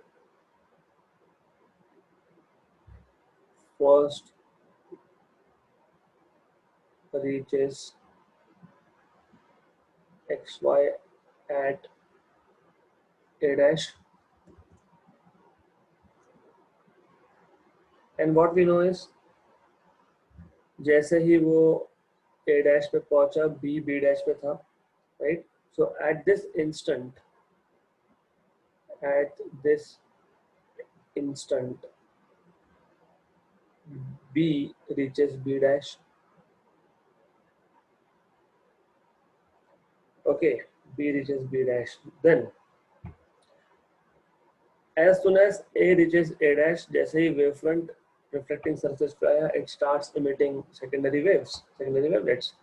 Speaker 1: first reaches XY at A dash, and what we know is जैसे ही वो A dash पे पहुंचा B dash पे था, right? So at this instant B reaches B dash. Okay, B reaches B dash. Then as soon as A reaches A dash, जैसे ही wavefront reflecting surface पे आया, it starts emitting secondary wavelets.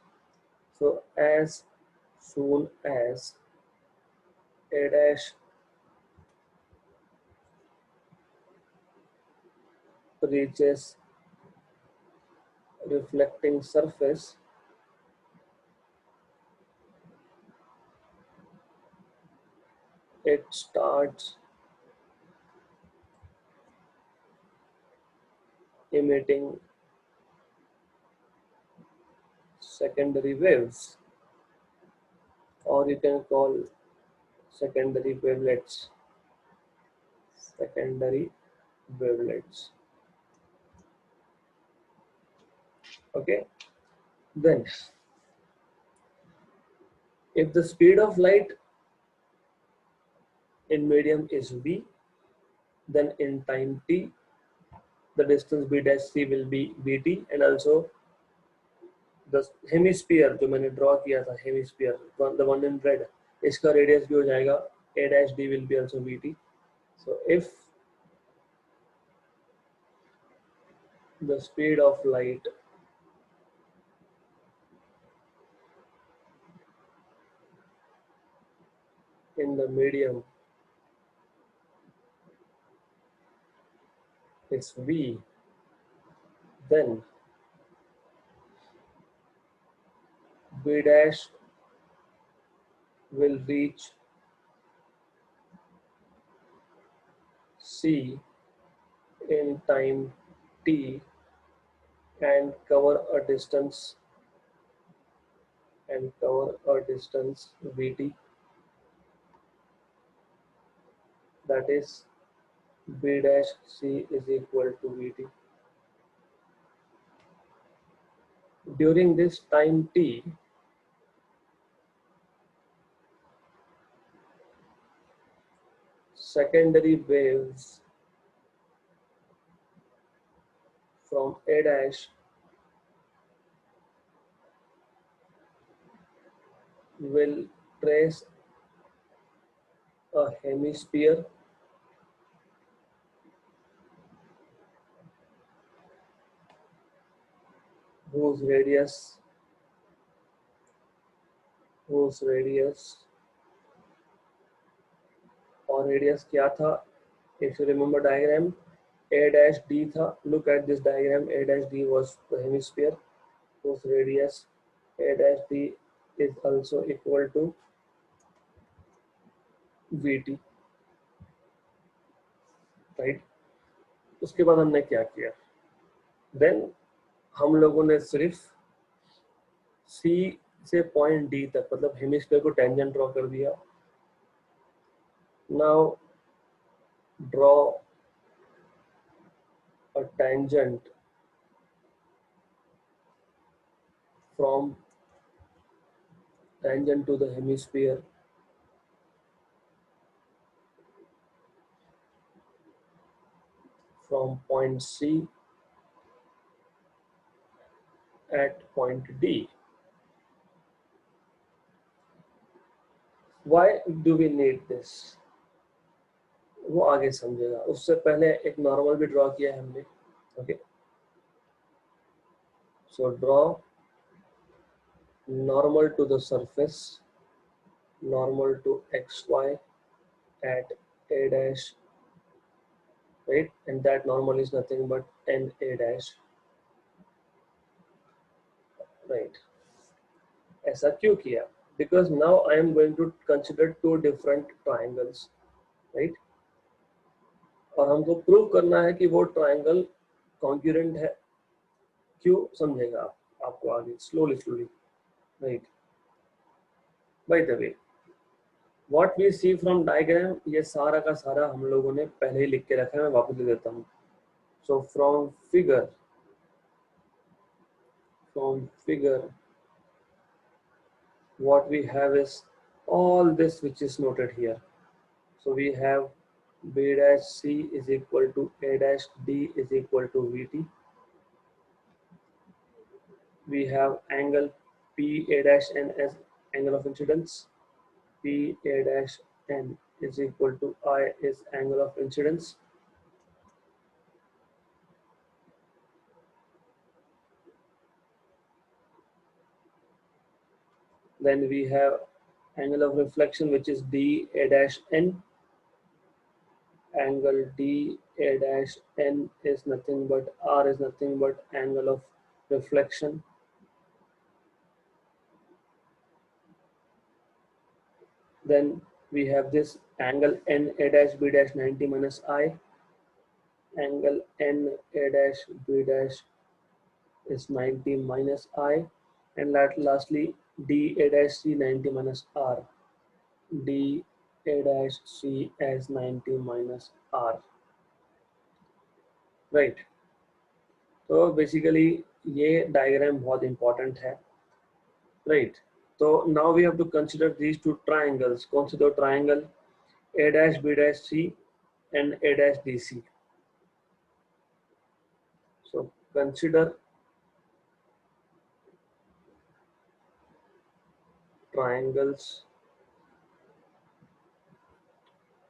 Speaker 1: So as soon as A dash reaches reflecting surface, it starts emitting secondary waves, or you can call secondary wavelets. Secondary wavelets. Okay. Then, if the speed of light in medium is v, then in time t, the distance b dash c will be vt, and also the hemisphere जो मैंने draw किया था, hemisphere, the one in red, इसका radius भी हो जाएगा a dash d will be also vt. So if the speed of light in the medium is v, then b dash will reach c in time t and cover a distance vt, that is b dash c is equal to vt. During this time t, secondary waves from a dash will trace a hemisphere whose radius और radius क्या था? If you remember diagram, a dash d था. Look at this diagram. A dash d was the hemisphere whose radius a dash d is also equal to vt, right? उसके बाद हमने क्या किया? Then हम लोगों ने सिर्फ C से पॉइंट D तक, मतलब हेमिस्फीयर को टेंजेंट ड्रॉ कर दिया. Now draw a tangent from tangent to the hemisphere from point C at point D. Why do we need this? वो आगे समझेगा. उससे पहले एक नॉर्मल भी ड्रॉ किया है हमने. Okay, so draw normal to the surface, normal to xy at a dash, right? And that normal is nothing but n a dash, right? ऐसा क्यों किया? Because now I am going to consider two different triangles, right? और हमको prove करना है कि वो triangle congruent है. क्यों समझेगा आप, आपको आगे slowly right. By the way, what we see from diagram, ये सारा का सारा हम लोगों ने पहले ही लिख के रखा है. मैं वापस लिख देता हूँ. So from figure what we have is all this which is noted here. So we have b dash c is equal to a dash d is equal to vt. We have angle p a dash n as angle of incidence. P a dash n is equal to I is angle of incidence. Then we have angle of reflection, which is d a dash n. Angle d a dash n is nothing but r is nothing but angle of reflection. Then we have this angle NA dash B dash 90 minus I, angle NA dash B dash is 90 minus I, and lastly DA dash C 90 minus R, DA dash C as 90 minus R, right? तो basically ये diagram बहुत important है, right? तो now we have to consider these two triangles. कौन से दो triangle? A dash B dash C and A dash DC. So consider triangles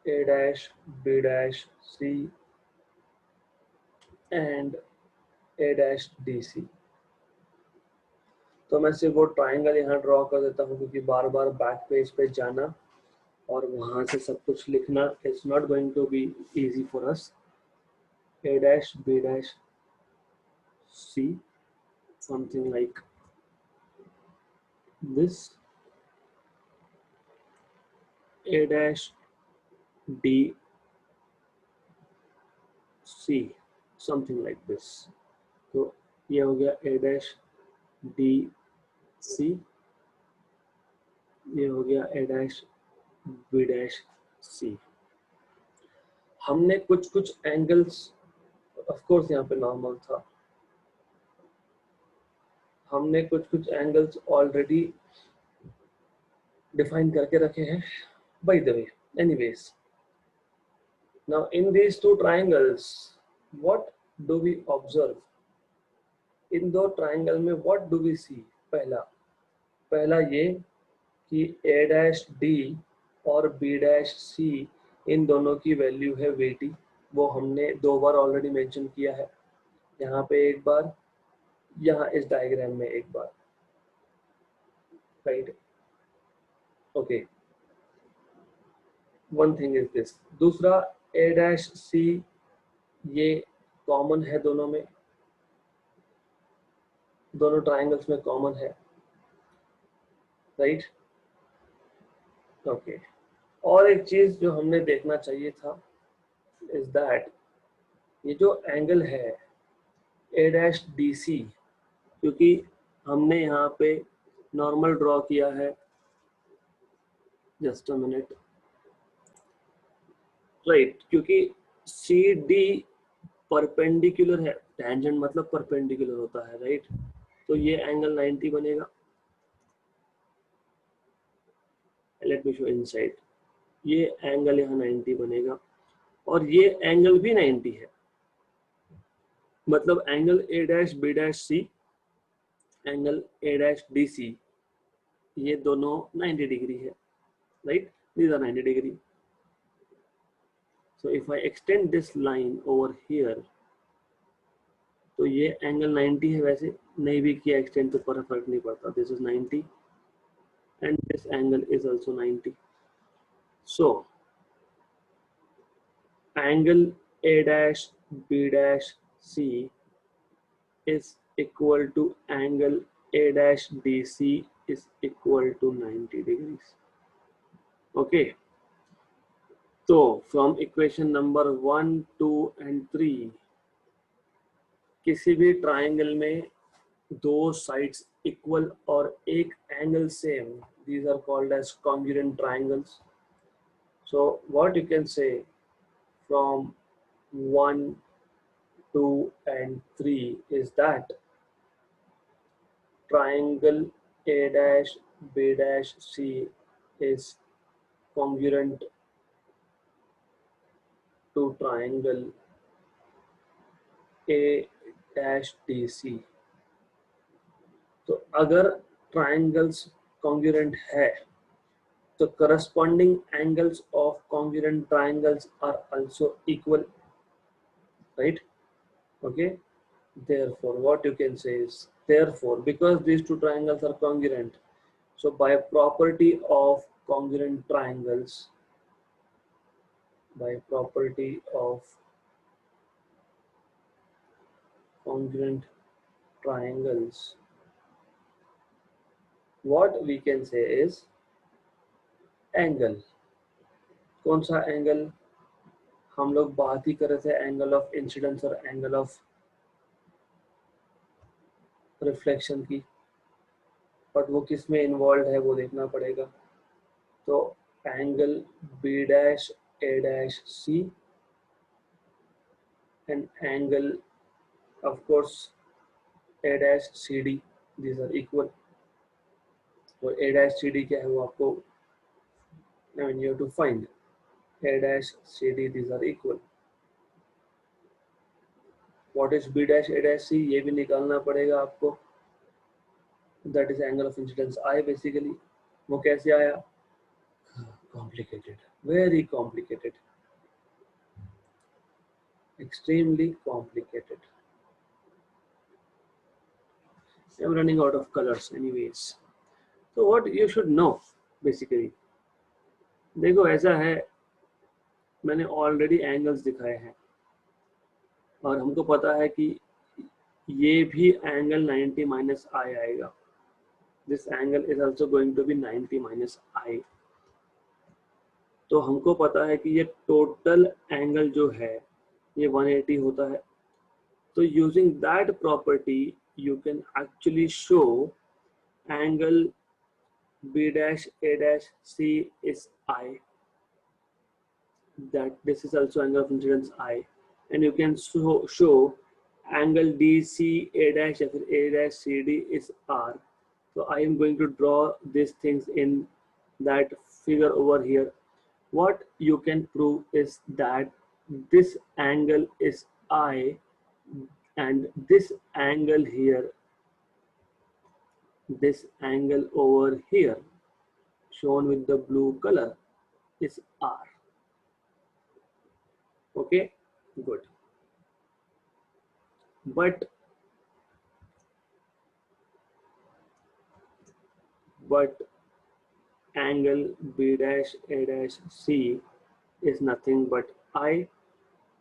Speaker 1: A dash B dash C and A dash DC. तो मैं सिर्फ वो triangle यहाँ draw कर देता हूँ, क्योंकि बार बार बैक पेज पे जाना और वहाँ से सब कुछ लिखना is not going to be easy for us. A dash B dash C, something like this. A dash D C, something like this. तो ये हो गया A dash D C, ये हो गया A dash B dash C. हमने कुछ कुछ एंगल्स, ऑफ कोर्स यहाँ पे नॉर्मल था, हमने कुछ कुछ एंगल्स ऑलरेडी डिफाइन करके रखे हैं. By the way, anyways, now in these two triangles what do we observe? इन दो ट्राइंगल में व्हाट डू वी सी? पहला ये कि A डैश D और B डैश C इन दोनों की वैल्यू है VT. वो हमने 2 बार ऑलरेडी मेंशन किया है, यहाँ पे एक बार, यहाँ इस डायग्राम में एक बार, right? Okay, one thing is this. दूसरा A डैश C ये कॉमन है दोनों में, दोनों ट्राइंगल्स में कॉमन है, राइट? ओके. और एक चीज जो हमने देखना चाहिए था इज दैट ये जो एंगल है A डैश DC, क्योंकि हमने यहाँ पे नॉर्मल ड्रॉ किया है, जस्ट अ मिनट, राइट? क्योंकि CD परपेंडिकुलर है, टेंजेंट मतलब परपेंडिकुलर होता है, राइट? तो ये एंगल 90 बनेगा. Let me show inside. ये एंगल यहाँ 90 बनेगा और ये एंगल भी 90 है. मतलब angle A dash B dash C, angle A dash DC, ये दोनों 90 डिग्री है, right? These are 90 degree. So if I extend this line over here, तो ये एंगल 90 है. वैसे नहीं भी किया एक्सटेंड तो पर फर्क नहीं पड़ता. This is 90 and this angle is also 90. So angle A dash B dash C is equal to angle A dash DC is equal to 90 degrees. Okay. तो फ्रॉम इक्वेशन नंबर 1, 2 and 3, किसी भी triangle में दो sides equal और एक angle same, these are called as congruent triangles. So what you can say from 1, 2 and 3 is that triangle A dash B dash C is congruent to triangle A dash DC. तो अगर triangles congruent है तो corresponding angles of congruent triangles are also equal, right? Okay, therefore what you can say is, therefore because these two triangles are congruent, so by property of congruent triangles, by property of congruent triangles, what we can say is angle कौन सा angle? हम लोग बात ही कर रहे थे angle of incidence और angle of reflection की, बट वो किस में इन्वॉल्व है वो देखना पड़ेगा। तो angle B dash A dash C and angle of course A dash C D, these are equal. और ए डैश सी डी क्या है वो आपको, I mean you have to find a dash cd, these are equal. What is b dash a dash c, ये भी निकालना पड़ेगा आपको। that is angle of incidence I basically। वो कैसे आया? complicated, very complicated, extremely complicated। I'm running out of colors anyways। so what you should know basically, देखो ऐसा है, मैंने ऑलरेडी एंगल्स दिखाए हैं और हमको पता है कि ये भी एंगल 90 माइनस आई आएगा। This angle is also going to be 90 minus I. तो हमको पता है कि ये टोटल एंगल जो है ये 180 होता है। तो using that property you can actually show angle B dash A dash C is I, that this is also angle of incidence I, and you can show angle DC A dash या फिर A dash CD is R। So I am going to draw these things in that figure over here। What you can prove is that this angle is I and this angle here, this angle over here shown with the blue color is R। Okay, good। but angle B dash A dash C is nothing but I,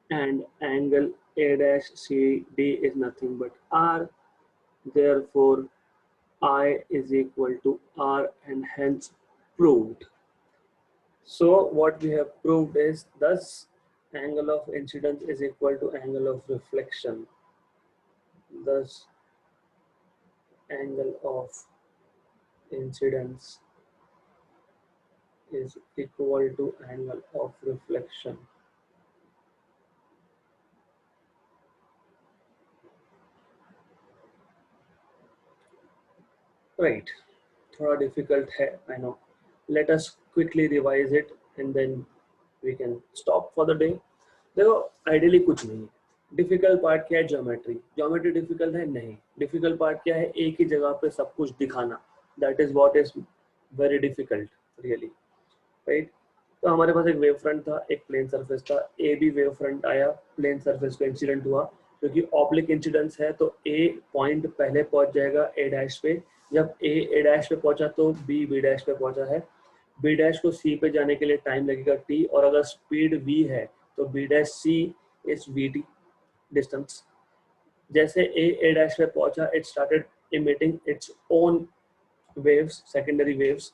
Speaker 1: and angle A dash CD is nothing but R। Therefore I is equal to R and hence proved। So what we have proved is thus angle of incidence is equal to angle of reflection। Thus angle of incidence is equal to angle of reflection। Right, थोड़ा difficult है, I know। Let us quickly revise it and then we can stop for the day। देखो ideally कुछ नहीं है। Difficult part क्या है? Geometry. Geometry difficult है? नहीं। डिफिकल्ट पार्ट क्या है? एक ही जगह पे सब कुछ दिखाना। That is what is very difficult really, right. तो हमारे पास एक वेव फ्रंट था, एक प्लेन सरफेस था। ए बी वेव फ्रंट आया, प्लेन सरफेस पे इंसिडेंट हुआ। क्योंकि ऑब्लिक इंसिडेंस है तो ए पॉइंट पहले पहुंच जाएगा ए डैश पे। जब ए डैश पे पहुंचा तो बी बी डैश पे पहुंचा है। बी डैश को सी पे जाने के लिए टाइम लगेगा टी, और अगर स्पीड वी है तो B dash C is V T distance. जैसे ए डैश पे पहुंचा, it started emitting its own waves, secondary waves।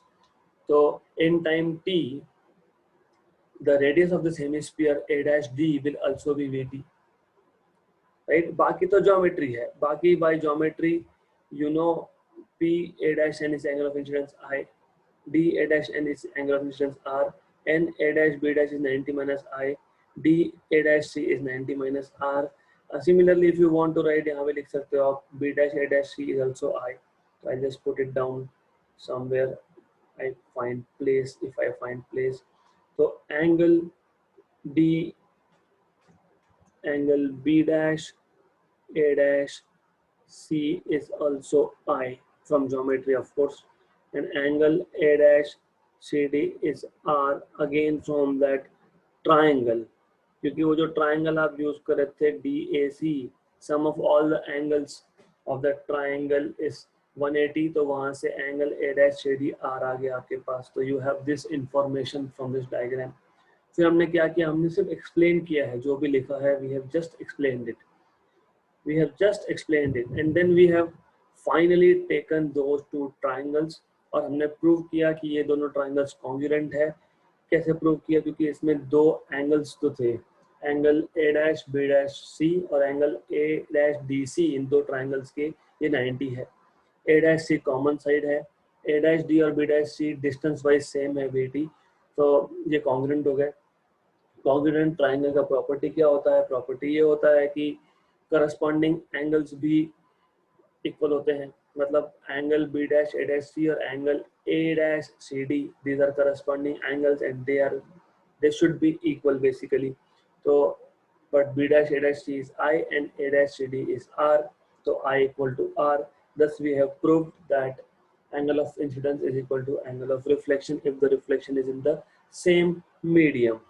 Speaker 1: तो in time t, the radius of this hemisphere a dash d will also be vt, right। बाकी तो geometry है, बाकी by geometry you know p a dash n is angle of incidence I, d a dash n is angle of incidence R, n a dash b dash is 90 minus I, d a dash c is 90 minus R। Similarly if you want to write, यहाँ पे लिख सकते हो आप b dash a dash c is also I। So I just put it down somewhere I find place, if I find place। So angle D, angle B dash A dash C is also I from geometry of course, and angle A dash CD is R again from that triangle। क्योंकि वो जो triangle आप use कर रहे थे DAC, sum of all the angles of the triangle is 180, तो वहां से angle A dash CD R आ गया आपके पास। तो you have this information from this diagram. फिर हमने क्या किया? हमने सिर्फ एक्सप्लेन किया है जो भी लिखा है, we have just explained it, we have just explained it, and then we have finally taken those two triangles और हमने प्रूव किया कि ये दोनों ट्राइंगल्स कॉन्ग्रुएंट है। कैसे प्रूव किया, क्योंकि इसमें दो एंगल्स तो थे, angle A dash B dash C और angle A dash D C, इन दो ट्राइंगल्स के ये 90 है। A dash C common side है, ए डैश डी और B dash C distance wise same है बीटी, तो ये कॉन्ग्रुएंट हो गए। कॉन्ग्रुएंट ट्राइंगल का प्रॉपर्टी क्या होता है, प्रॉपर्टी ये होता है कि करस्पॉन्डिंग एंगल्स भी इक्वल होते हैं, मतलब angle B dash A dash C और angle A dash C D, these are corresponding angles and they should be equal basically. तो but b dash a dash c is I and a dash cd is r, so I equal to r, thus we have proved that angle of incidence is equal to angle of reflection if the reflection is in the same medium.